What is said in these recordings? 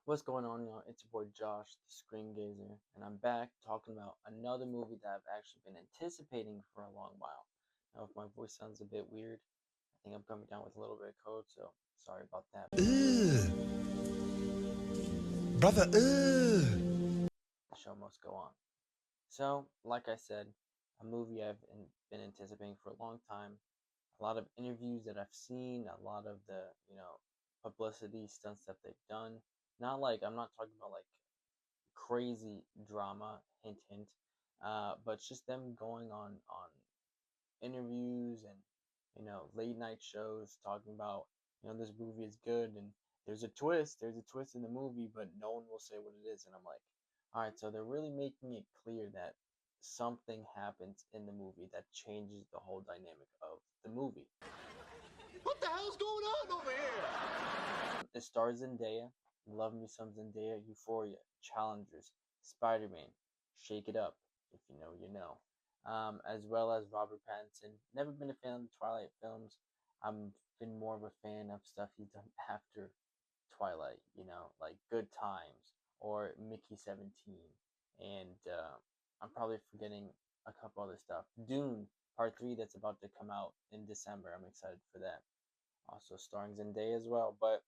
What's going on, y'all? It's your boy Josh, the Screen Gazer, and I'm back talking about another movie that I've actually been anticipating for a long while. Now, if my voice sounds a bit weird, I think I'm coming down with a little bit of cold, so sorry about that. Ugh, brother, ugh. The show must go on. So, like I said, a movie been anticipating for a long time. A lot of interviews that I've seen, a lot of the publicity stunts that they've done. Not like I'm not talking about like crazy drama, hint hint, but it's just them going on interviews and late night shows talking about this movie is good and there's a twist in the movie, but no one will say what it is, and I'm like, all right, so they're really making it clear that something happens in the movie that changes the whole dynamic of the movie. What the hell's going on over here? It stars Zendaya. Love me some Zendaya. Euphoria, Challengers, Spider Man, Shake It Up, if you know, you know. As well as Robert Pattinson. Never been a fan of the Twilight films. I've been more of a fan of stuff he's done after Twilight, like Good Times or Mickey 17. And I'm probably forgetting a couple other stuff. Dune Part 3 that's about to come out in December. I'm excited for that. Also starring Zendaya as well. But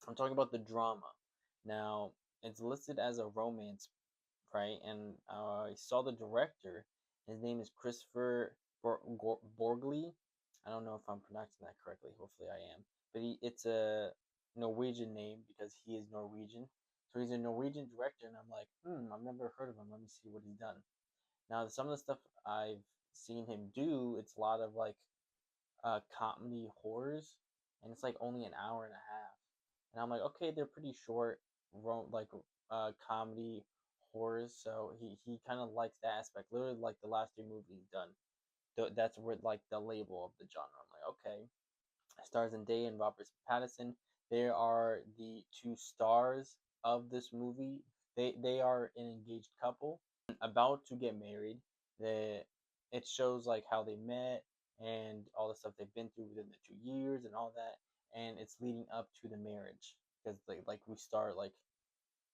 I'm talking about the drama. Now, it's listed as a romance, right? And I saw the director. His name is Christopher Borgli. I don't know if I'm pronouncing that correctly. Hopefully, I am. But it's a Norwegian name because he is Norwegian. So he's a Norwegian director, and I'm like, I've never heard of him. Let me see what he's done. Now, some of the stuff I've seen him do, it's a lot of like comedy horrors, and it's like only an hour and a half. And I'm like, okay, they're pretty short, like comedy horrors. So he kind of likes that aspect. Literally, like the last three movies he's done. That's where like the label of the genre. I'm like, okay. Stars Zendaya and Robert Pattinson. They are the two stars of this movie. They are an engaged couple about to get married. The It shows like how they met and all the stuff they've been through within the 2 years and all that, and it's leading up to the marriage because like we start like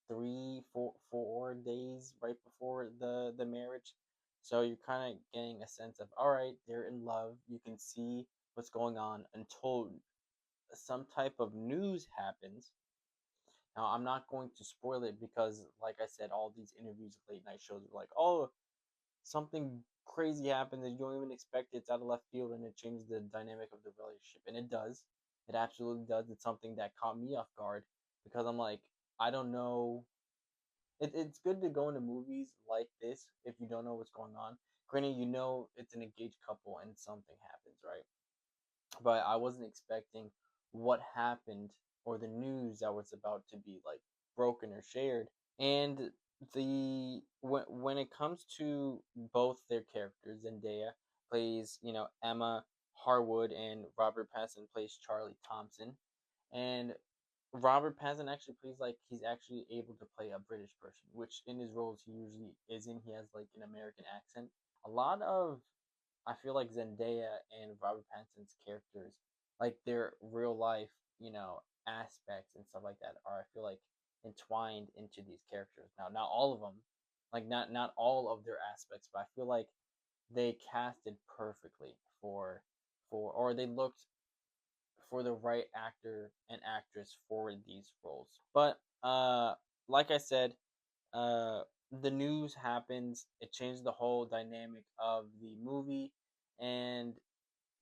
4 days right before the marriage. So you're kind of getting a sense of, all right, they're in love. You can see what's going on until some type of news happens. Now, I'm not going to spoil it because, like I said, all these interviews, late night shows are like, oh, something crazy happens and you don't even expect it. It's out of left field and it changes the dynamic of the relationship. And it does. It absolutely does. It's something that caught me off guard because I'm like, I don't know. It's good to go into movies like this if you don't know what's going on. Granted, it's an engaged couple and something happens, right? But I wasn't expecting what happened or the news that was about to be like broken or shared. And when it comes to both their characters, Zendaya plays Emma Harwood and Robert Pattinson plays Charlie Thompson, and Robert Pattinson actually plays like he's actually able to play a British person, which in his roles he usually isn't. He has like an American accent. A lot of I feel like Zendaya and Robert Pattinson's characters, like their real life, aspects and stuff like that, are I feel like entwined into these characters. Now, not all of them, like not all of their aspects, but I feel like they casted perfectly or they looked for the right actor and actress for these roles. But like I said, uh, the news happens. It changed the whole dynamic of the movie, and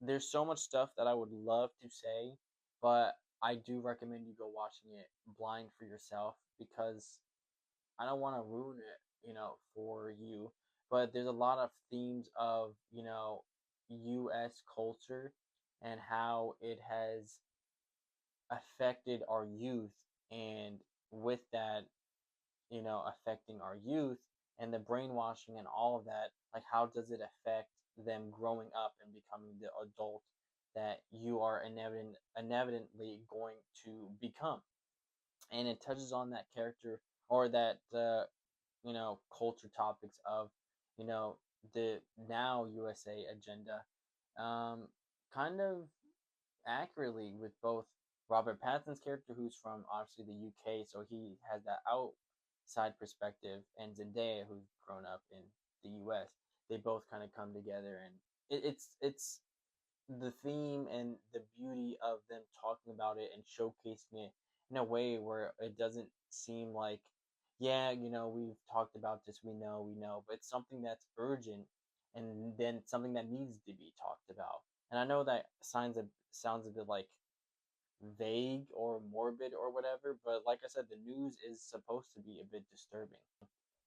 there's so much stuff that I would love to say, but I do recommend you go watching it blind for yourself because I don't want to ruin it, for you. But there's a lot of themes of, US culture and how it has affected our youth, and with that, affecting our youth and the brainwashing and all of that, like how does it affect them growing up and becoming the adult that you are inevitably going to become? And it touches on that character or that culture topics of you know the now USA agenda, um, kind of accurately with both Robert Pattinson's character, who's from obviously the UK, so he has that outside perspective, and Zendaya, who's grown up in the US. They both kind of come together, and it's the theme and the beauty of them talking about it and showcasing it in a way where it doesn't seem like, yeah, we've talked about this, we know, but it's something that's urgent, and then something that needs to be talked about. And I know that sounds a bit like vague or morbid or whatever, but like I said, the news is supposed to be a bit disturbing.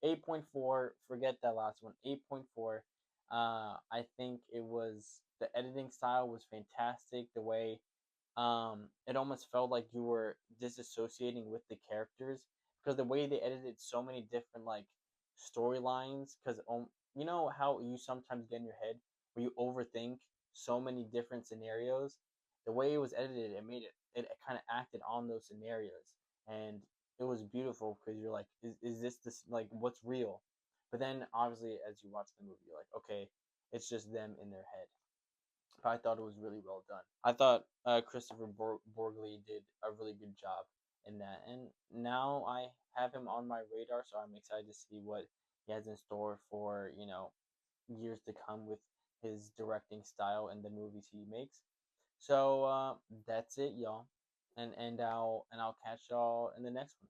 8.4, forget that last one. 8.4. I think it was the editing style was fantastic. The way it almost felt like you were disassociating with the characters because the way they edited so many different like storylines. Because you know how you sometimes get in your head where you overthink so many different scenarios. The way it was edited, it made it kind of acted on those scenarios, and it was beautiful because you're like, is this like what's real? But then obviously as you watch the movie, you're like, okay, it's just them in their head. But I thought it was really well done. I thought Christopher Borgli did a really good job in that, and now I have him on my radar, so I'm excited to see what he has in store for years to come with his directing style and the movies he makes. So that's it, y'all, and I'll catch y'all in the next one.